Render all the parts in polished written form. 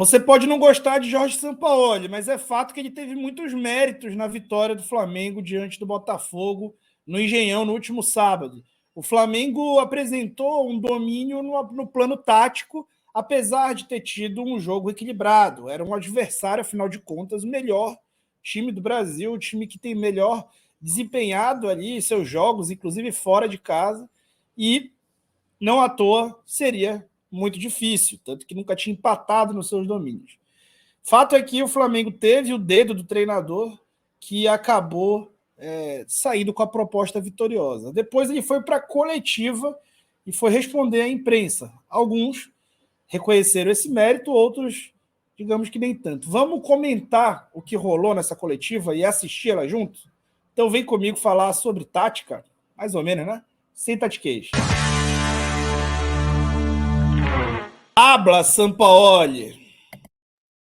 Você pode não gostar de Jorge Sampaoli, mas é fato que ele teve muitos méritos na vitória do Flamengo diante do Botafogo no Engenhão no último sábado. O Flamengo apresentou um domínio no plano tático, apesar de ter tido um jogo equilibrado. Era um adversário, afinal de contas, o melhor time do Brasil, o time que tem melhor desempenhado ali seus jogos, inclusive fora de casa, e não à toa seria muito difícil, tanto que nunca tinha empatado nos seus domínios. Fato é que o Flamengo teve o dedo do treinador que acabou saindo com a proposta vitoriosa. Depois ele foi para a coletiva e foi responder à imprensa. Alguns reconheceram esse mérito, outros, digamos que nem tanto. Vamos comentar o que rolou nessa coletiva e assistir ela junto? Então vem comigo falar sobre tática, mais ou menos, né? Sem tatiquez. Habla, Sampaoli.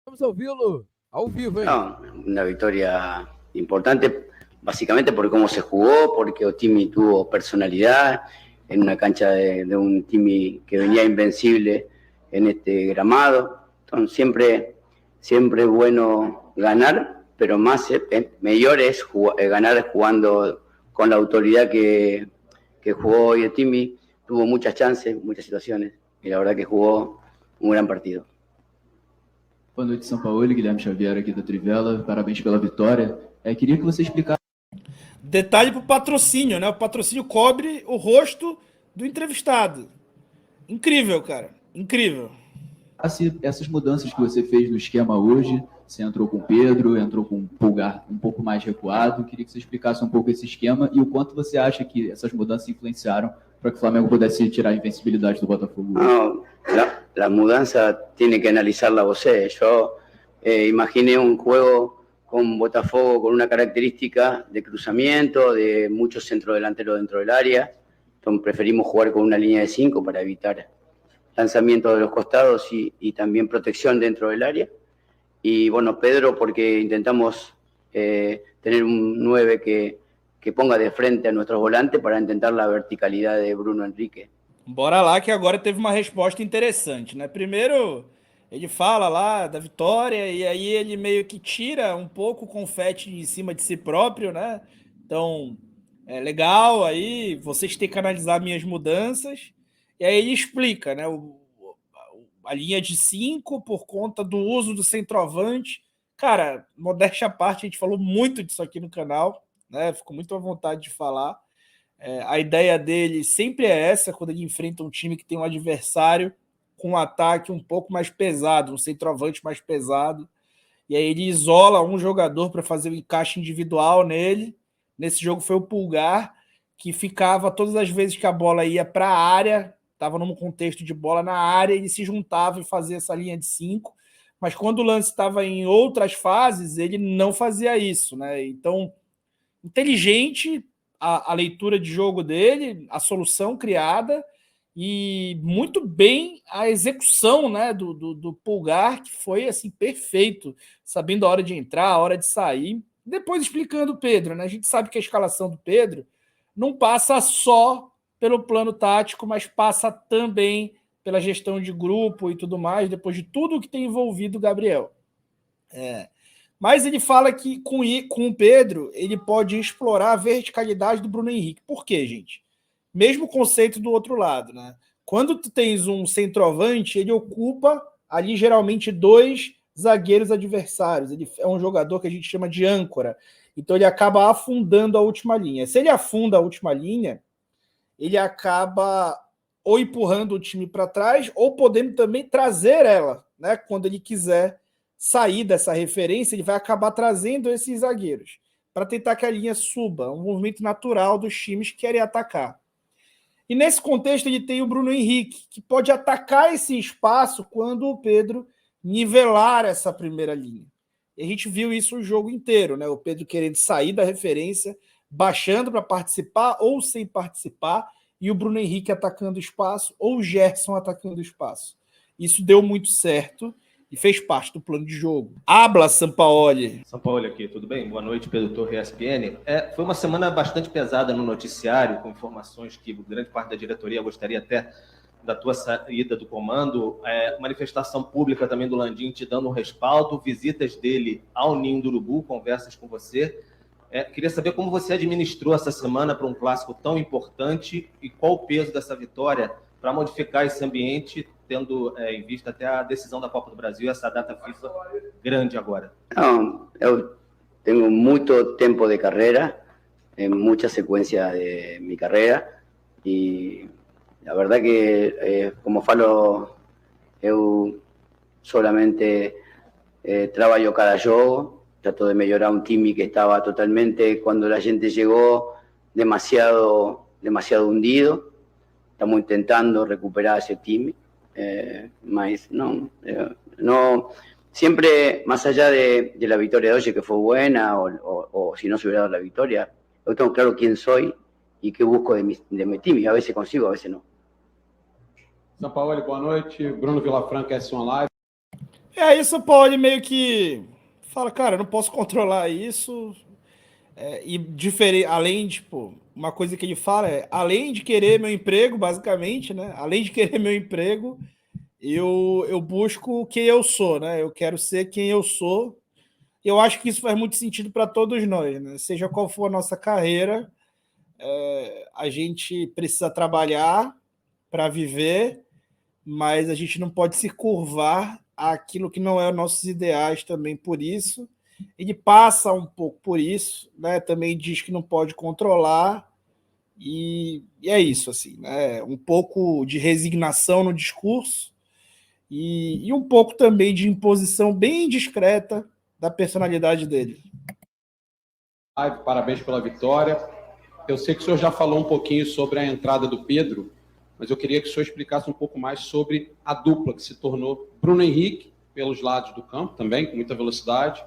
Vamos ouvi-lo ao vivo, hein? No, una victoria importante, básicamente por cómo se jugó, porque Otimi tuvo personalidad en una cancha de un Timi que venía invencible en este gramado. Entonces siempre es bueno ganar, pero más mejor es ganar jugando con la autoridad que jugó hoy Otimi. Tuvo muchas chances, muchas situaciones, y la verdad que jugó um grande partido. Boa noite, Sampaoli, Guilherme Xavier aqui da Trivela, parabéns pela vitória. Queria que você explicasse... Detalhe para o patrocínio, né? O patrocínio cobre o rosto do entrevistado. Incrível, cara, incrível. Essas mudanças que você fez no esquema hoje, você entrou com o Pedro, entrou com o Pulgar um pouco mais recuado, queria que você explicasse um pouco esse esquema e o quanto você acha que essas mudanças influenciaram para que o Flamengo pudesse tirar a invencibilidade do Botafogo. No, la mudanza tiene que analizarla você. Yo imaginé un juego con Botafogo con una característica de cruzamiento, de muchos centrodelanteros dentro del área. Entonces preferimos jugar con una línea de 5 para evitar lanzamiento de los costados y también protección dentro del área. Y bueno, Pedro, porque intentamos tener un 9 que ponga de frente a nuestros volantes para intentar la verticalidad de Bruno Henrique. Bora lá, que agora teve uma resposta interessante, né? Primeiro, ele fala lá da vitória e aí ele meio que tira um pouco o confete em cima de si próprio, né? Então, é legal, aí vocês têm que analisar minhas mudanças. E aí ele explica, né? A linha de 5 por conta do uso do centroavante. Cara, modéstia à parte, a gente falou muito disso aqui no canal, né? Ficou muito à vontade de falar. A ideia dele sempre é essa, quando ele enfrenta um time que tem um adversário com um ataque um pouco mais pesado, um centroavante mais pesado, e aí ele isola um jogador para fazer o encaixe individual nele. Nesse jogo foi o Pulgar, que ficava todas as vezes que a bola ia para a área, estava num contexto de bola na área, ele se juntava e fazia essa linha de 5, mas quando o lance estava em outras fases, ele não fazia isso, né? Então, inteligente a leitura de jogo dele, a solução criada e muito bem a execução, né, do Pulgar, que foi assim perfeito, sabendo a hora de entrar, a hora de sair. Depois explicando o Pedro, né? A gente sabe que a escalação do Pedro não passa só pelo plano tático, mas passa também pela gestão de grupo e tudo mais, depois de tudo que tem envolvido o Gabriel. Mas ele fala que com o Pedro ele pode explorar a verticalidade do Bruno Henrique. Por quê, gente? Mesmo conceito do outro lado, né? Quando tu tens um centroavante, ele ocupa ali geralmente 2 zagueiros adversários. Ele é um jogador que a gente chama de âncora. Então ele acaba afundando a última linha. Se ele afunda a última linha, ele acaba ou empurrando o time para trás ou podendo também trazer ela, né? Quando ele quiser sair dessa referência, ele vai acabar trazendo esses zagueiros para tentar que a linha suba, um movimento natural dos times que querem atacar. E nesse contexto ele tem o Bruno Henrique, que pode atacar esse espaço quando o Pedro nivelar essa primeira linha. E a gente viu isso o jogo inteiro, né? O Pedro querendo sair da referência, baixando para participar ou sem participar, e o Bruno Henrique atacando o espaço, ou o Gerson atacando o espaço. Isso deu muito certo e fez parte do plano de jogo. Habla, Sampaoli. Sampaoli aqui, tudo bem? Boa noite, Pedro Torre, ESPN. Foi uma semana bastante pesada no noticiário, com informações que grande parte da diretoria gostaria até da tua saída do comando, manifestação pública também do Landim te dando um respaldo, visitas dele ao Ninho do Urubu, conversas com você. Queria saber como você administrou essa semana para um clássico tão importante e qual o peso dessa vitória para modificar esse ambiente, tendo em vista até a decisão da Copa do Brasil, essa data FIFA grande agora. No, yo tengo mucho tiempo de carrera, en muchas secuencias de mi carrera, y la verdad que, como falo, eu solamente trabajo cada jogo, trato de mejorar un time que estaba totalmente, cuando la gente llegó, demasiado hundido. Estamos intentando recuperar ese time, mas no, siempre, más allá de la victoria de hoy, que fue buena, o si no se hubiera dado la victoria, yo tengo claro quién soy y qué busco de mi team, y a veces consigo, a veces no. Sampaoli, boa noite. Bruno Vilafranca, S1 Live. Aí o Sampaoli meio que fala, cara, eu não posso controlar isso. E além, tipo, uma coisa que ele fala além de querer meu emprego, basicamente, né? Além de querer meu emprego, eu busco quem eu sou, né? Eu quero ser quem eu sou. Eu acho que isso faz muito sentido para todos nós, né? Seja qual for a nossa carreira, a gente precisa trabalhar para viver, mas a gente não pode se curvar àquilo que não é os nossos ideais também por isso. Ele passa um pouco por isso, né? Também diz que não pode controlar, e é isso, assim, né? Um pouco de resignação no discurso e um pouco também de imposição bem discreta da personalidade dele. Parabéns pela vitória. Eu sei que o senhor já falou um pouquinho sobre a entrada do Pedro, mas eu queria que o senhor explicasse um pouco mais sobre a dupla que se tornou Bruno Henrique, pelos lados do campo também, com muita velocidade,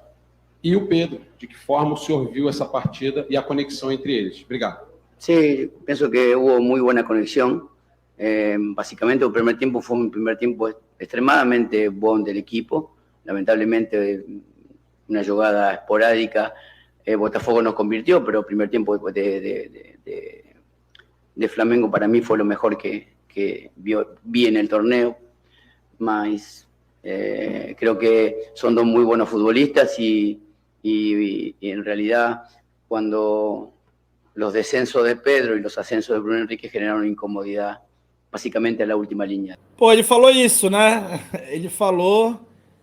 e o Pedro, de que forma o senhor viu essa partida e a conexão entre eles. Obrigado. Sí, pienso que hubo muy buena conexión. Básicamente el primer tiempo fue un primer tiempo extremadamente bueno del equipo. Lamentablemente una jugada esporádica, Botafogo nos convirtió, pero el primer tiempo de Flamengo para mí fue lo mejor que vi en el torneo. Mas creo que son dos muy buenos futbolistas y en realidad cuando los descensos de Pedro y los ascensos de Bruno Henrique generaron incomodidad, basicamente a la última linha. Pô, ele falou isso, né? Ele falou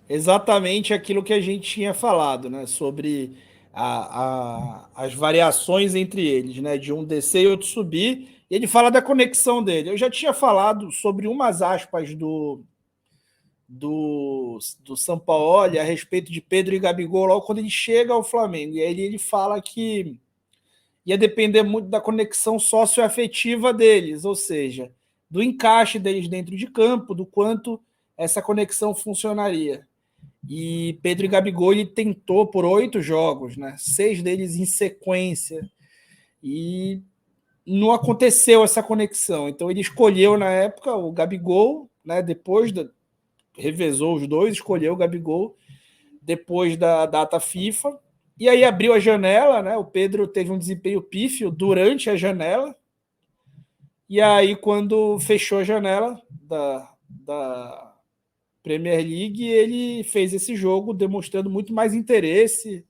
exatamente aquilo que a gente tinha falado, né? Sobre as variações entre eles, né? De um descer e outro subir. E ele fala da conexão dele. Eu já tinha falado sobre umas aspas do Sampaoli a respeito de Pedro e Gabigol logo quando ele chega ao Flamengo. E aí ele fala que ia depender muito da conexão socioafetiva deles, ou seja, do encaixe deles dentro de campo, do quanto essa conexão funcionaria. E Pedro e Gabigol ele tentou por 8 jogos, né? 6 deles em sequência, e não aconteceu essa conexão. Então ele escolheu na época o Gabigol, né? Revezou os dois, escolheu o Gabigol depois da data FIFA, e aí abriu a janela, né? O Pedro teve um desempenho pífio durante a janela, e aí quando fechou a janela da Premier League, ele fez esse jogo demonstrando muito mais interesse,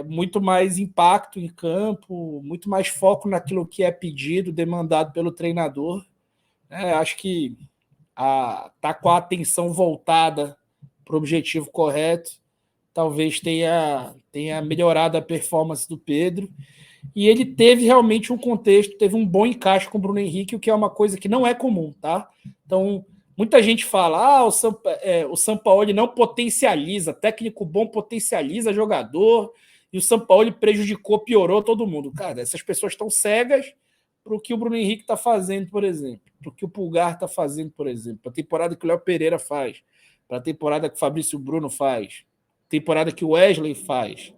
muito mais impacto em campo, muito mais foco naquilo que é pedido, demandado pelo treinador. Acho que tá com a atenção voltada para o objetivo correto, talvez tenha melhorado a performance do Pedro, e ele teve realmente um contexto, teve um bom encaixe com o Bruno Henrique, o que é uma coisa que não é comum, tá? Então, muita gente fala, o Sampaoli não potencializa, técnico bom potencializa jogador, e o Sampaoli prejudicou, piorou todo mundo. Cara, essas pessoas estão cegas para o que o Bruno Henrique está fazendo, por exemplo, para o que o Pulgar está fazendo, por exemplo, para a temporada que o Léo Pereira faz, para a temporada que o Fabrício Bruno faz, temporada que o Wesley faz,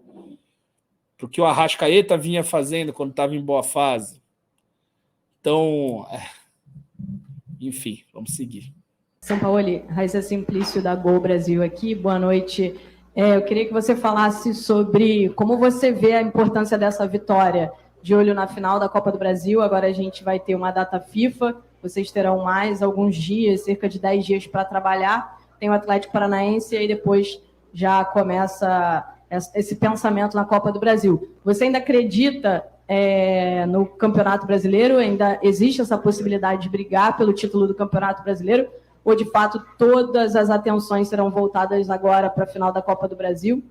para o que o Arrascaeta vinha fazendo quando estava em boa fase. Então, enfim, vamos seguir. Sampaoli, Raíssa Simplício da Gol Brasil aqui, boa noite. Eu queria que você falasse sobre como você vê a importância dessa vitória, de olho na final da Copa do Brasil. Agora a gente vai ter uma data FIFA vocês terão mais alguns dias, cerca de 10 dias para trabalhar. Tem o Atlético Paranaense e aí depois já começa esse pensamento na Copa do Brasil. Você ainda acredita no Campeonato Brasileiro? Ainda existe essa possibilidade de brigar pelo título do Campeonato Brasileiro? Ou, de fato, todas as atenções serão voltadas agora para a final da Copa do Brasil?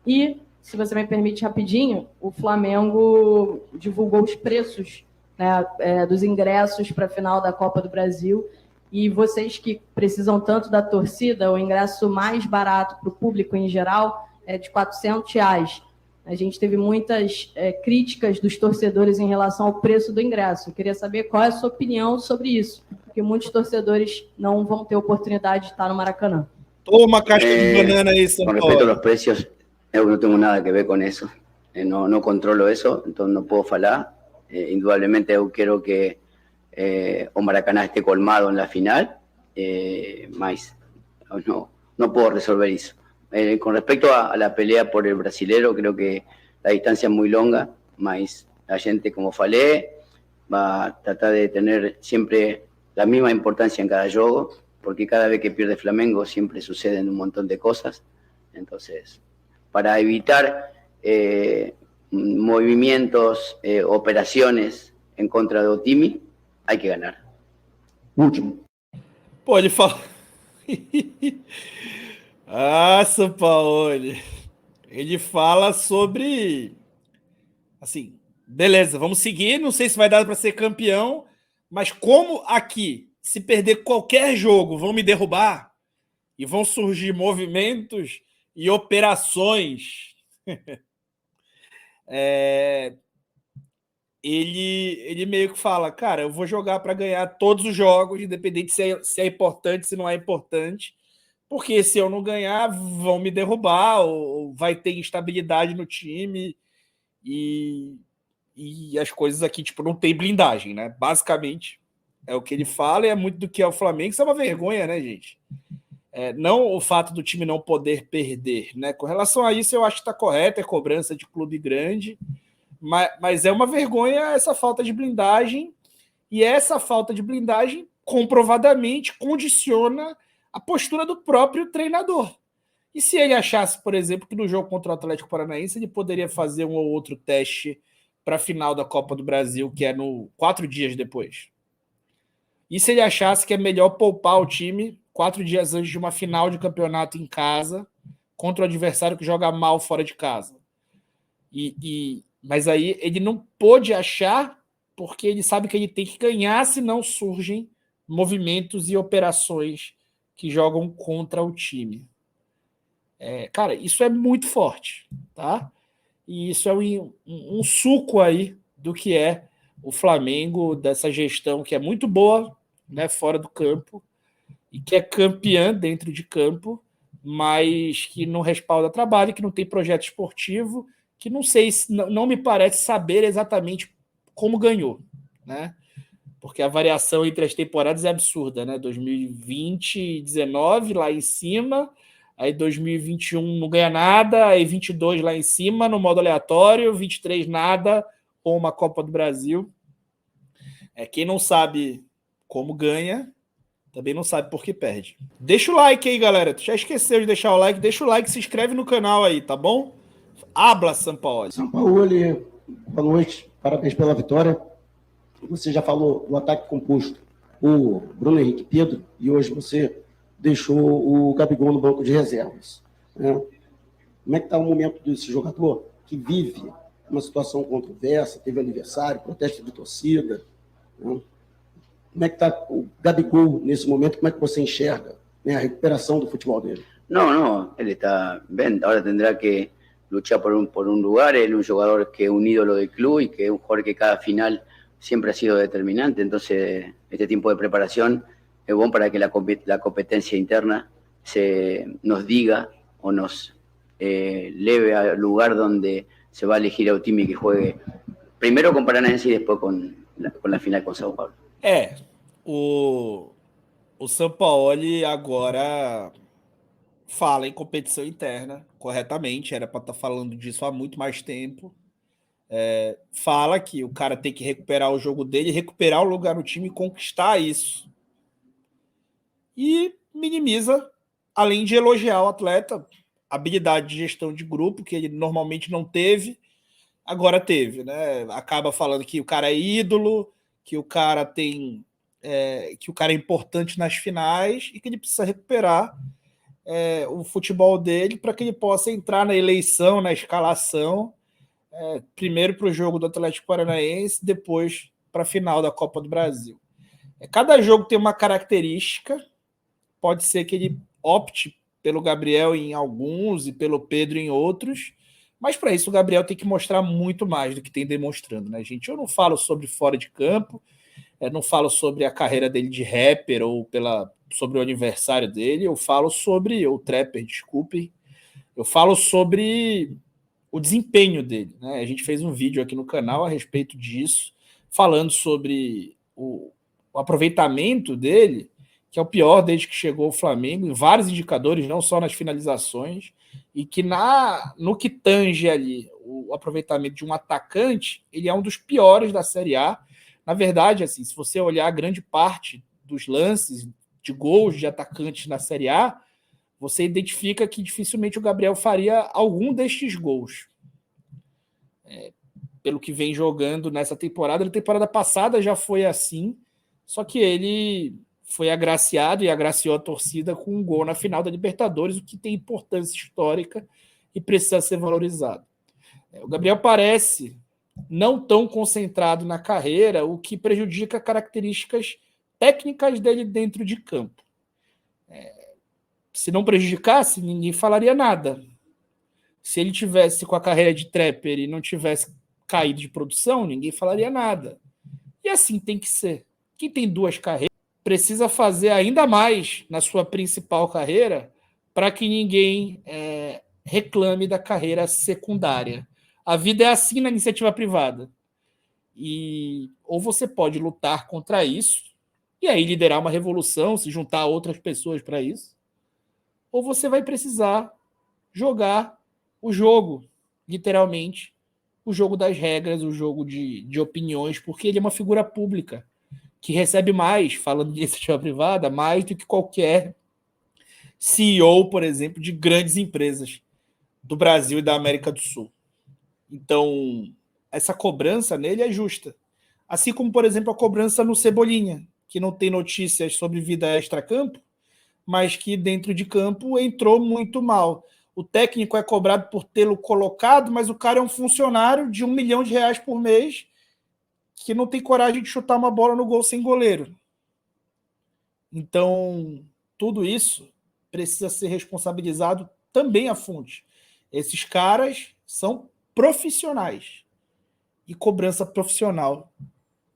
E, se você me permite rapidinho, o Flamengo divulgou os preços, né, dos ingressos para a final da Copa do Brasil. E vocês que precisam tanto da torcida, o ingresso mais barato para o público em geral é de R$400. A gente teve muitas críticas dos torcedores em relação ao preço do ingresso. Eu queria saber qual é a sua opinião sobre isso, porque muitos torcedores não vão ter oportunidade de estar no Maracanã. Toma casca de banana aí, São Con Paulo. respecto a los precios, yo no tengo nada que ver con eso. No controlo eso, entonces no puedo falar. Indudablemente yo quiero que o Maracaná esté colmado en la final, mas no puedo resolver eso. Con respecto a la pelea por el brasilero, creo que la distancia es muy longa, mas la gente, como falé, va a tratar de tener siempre la misma importancia en cada juego, porque cada vez que pierde Flamengo siempre suceden un montón de cosas. Entonces, para evitar movimientos, operaciones en contra de Otimi, hay que ganar. Último. Pô, ele fala... São Paulo. Ele fala sobre... Assim, beleza, vamos seguir. Não sei se vai dar para ser campeão, mas como aqui, se perder qualquer jogo, vão me derrubar e vão surgir movimentos e operações... Ele meio que fala, cara, eu vou jogar para ganhar todos os jogos, independente se é importante, se não é importante, porque se eu não ganhar, vão me derrubar, ou vai ter instabilidade no time, e as coisas aqui, tipo, não tem blindagem, né? Basicamente, é o que ele fala, e é muito do que é o Flamengo. Isso é uma vergonha, né, gente? Não o fato do time não poder perder, né? Com relação a isso, eu acho que está correto, é cobrança de clube grande, mas é uma vergonha essa falta de blindagem, e essa falta de blindagem comprovadamente condiciona a postura do próprio treinador. E se ele achasse, por exemplo, que no jogo contra o Atlético Paranaense ele poderia fazer um ou outro teste para a final da Copa do Brasil, que é 4 dias depois? E se ele achasse que é melhor poupar o time 4 dias antes de uma final de campeonato em casa contra o adversário que joga mal fora de casa? Mas aí ele não pôde achar, porque ele sabe que ele tem que ganhar, senão surgem movimentos e operações que jogam contra o time. Cara, isso é muito forte, tá? E isso é um suco aí do que é o Flamengo, dessa gestão que é muito boa, né, fora do campo, e que é campeã dentro de campo, mas que não respalda trabalho, que não tem projeto esportivo, que não sei, não me parece saber exatamente como ganhou, né? Porque a variação entre as temporadas é absurda, né? 2020 e 19 lá em cima, aí 2021 não ganha nada, aí 22 lá em cima no modo aleatório, 23 nada, ou uma Copa do Brasil. Quem não sabe como ganha, também não sabe por que perde. Deixa o like aí, galera. Tu já esqueceu de deixar o like? Deixa o like, se inscreve no canal aí, tá bom? Habla, São Paulo. São Paulo, boa noite, parabéns pela vitória. Você já falou do ataque composto, o Bruno Henrique Pedro, e hoje você deixou o Gabigol no banco de reservas, né? Como é que está o momento desse jogador que vive uma situação controversa, teve aniversário, protesto de torcida, né? Como é que está o Gabigol nesse momento? Como é que você enxerga, né, a recuperação do futebol dele? No, él está bien. Ahora tendrá que luchar por un lugar. Él es un jugador que es un ídolo del club y que es un jugador que cada final siempre ha sido determinante. Entonces, este tiempo de preparación es bueno para que la competencia interna nos diga o nos leve al lugar donde se va a elegir a Otimi que juegue primero con Paranaense y después con la final con São Paulo. O Sampaoli agora fala em competição interna corretamente, era para estar falando disso há muito mais tempo, fala que o cara tem que recuperar o jogo dele, recuperar o lugar no time e conquistar isso. E minimiza, além de elogiar o atleta, habilidade de gestão de grupo, que ele normalmente não teve, agora teve, né? Acaba falando que o cara é ídolo, que o cara que o cara é importante nas finais e que ele precisa recuperar o futebol dele para que ele possa entrar na eleição, na escalação, primeiro para o jogo do Atlético Paranaense, depois para a final da Copa do Brasil. Cada jogo tem uma característica, pode ser que ele opte pelo Gabriel em alguns e pelo Pedro em outros, mas para isso o Gabriel tem que mostrar muito mais do que tem demonstrando, né, gente? Eu não falo sobre fora de campo, não falo sobre a carreira dele de rapper ou sobre o aniversário dele, eu falo sobre o trapper, desculpem, eu falo sobre o desempenho dele, né? A gente fez um vídeo aqui no canal a respeito disso, falando sobre o aproveitamento dele, que é o pior desde que chegou ao Flamengo, em vários indicadores, não só nas finalizações, e que no que tange ali o aproveitamento de um atacante, ele é um dos piores da Série A. Na verdade, assim, se você olhar a grande parte dos lances de gols de atacantes na Série A, você identifica que dificilmente o Gabriel faria algum destes gols. Pelo que vem jogando nessa temporada, na temporada passada já foi assim, só que ele foi agraciado e agraciou a torcida com um gol na final da Libertadores, o que tem importância histórica e precisa ser valorizado. O Gabriel parece não tão concentrado na carreira, o que prejudica características técnicas dele dentro de campo. Se não prejudicasse, ninguém falaria nada. Se ele tivesse com a carreira de trapper e não tivesse caído de produção, ninguém falaria nada. E assim tem que ser. Quem tem duas carreiras precisa fazer ainda mais na sua principal carreira para que ninguém reclame da carreira secundária. A vida é assim na iniciativa privada. Ou você pode lutar contra isso e aí liderar uma revolução, se juntar a outras pessoas para isso, ou você vai precisar jogar o jogo, literalmente, o jogo das regras, o jogo de opiniões, porque ele é uma figura pública que recebe mais, falando de iniciativa privada, mais do que qualquer CEO, por exemplo, de grandes empresas do Brasil e da América do Sul. Então, essa cobrança nele é justa. Assim como, por exemplo, a cobrança no Cebolinha, que não tem notícias sobre vida extra-campo, mas que dentro de campo entrou muito mal. O técnico é cobrado por tê-lo colocado, mas o cara é um funcionário de R$1 milhão por mês que não tem coragem de chutar uma bola no gol sem goleiro. Então, tudo isso precisa ser responsabilizado também à fonte. Esses caras são profissionais. E cobrança profissional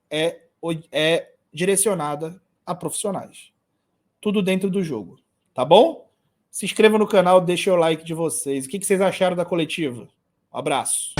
é direcionada a profissionais. Tudo dentro do jogo. Tá bom? Se inscreva no canal, deixe o like de vocês. O que vocês acharam da coletiva? Um abraço.